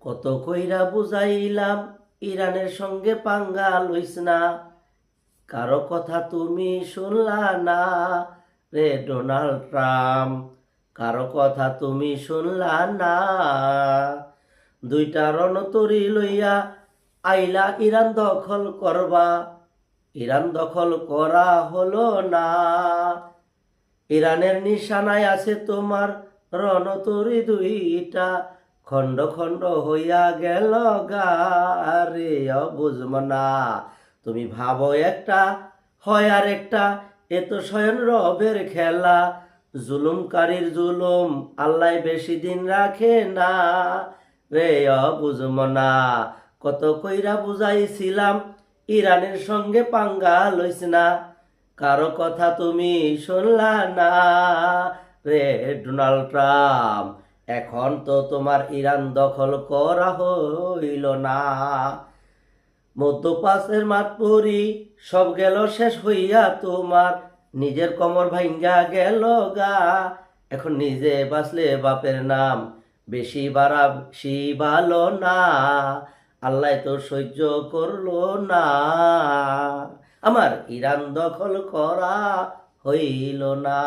কত কইরা বুঝাইলাম ইরানের সঙ্গে পাঙ্গা লইস না, কারো কথা তুমি শুনলা না রে ডোনাল্ড ট্রাম্প, কারো কথা তুমি শুনলা না। দুইটা রণতরী লইয়া আইলা ইরান দখল করবা, ইরান দখল করা হলো না। ইরানের নিশানায় আছে তোমার রণতরী দুইটা, খণ্ড খণ্ড হইয়া গেল গারে বুঝব না। তুমি ভাবো একটা হয় আর একটা, এ তো স্বয়ং রবের খেলা। জুলুমকারীর জুলুম আল্লাহ বেশি দিন রাখে না রে বুঝব না। কত কইরা বুঝাইছিলাম ইরানের সঙ্গে পাঙ্গা লইস না, কারো কথা তুমি শুনলা না রে ডোনাল্ড ট্রাম্প। এখন তো তোমার ইরান দখল করা হইল না। মধ্যপ্রাচ্যের মাতপুরি সব গেল শেষ হইয়া তোমার, নিজের কোমর ভাঙ্গা গেল গা। এখন নিজে বাঁচলে বাপের নাম, বেশি বাড়াবেশি ভালো না। আল্লাহ তো সহ্য করলো না, আমার ইরান দখল করা হইল না।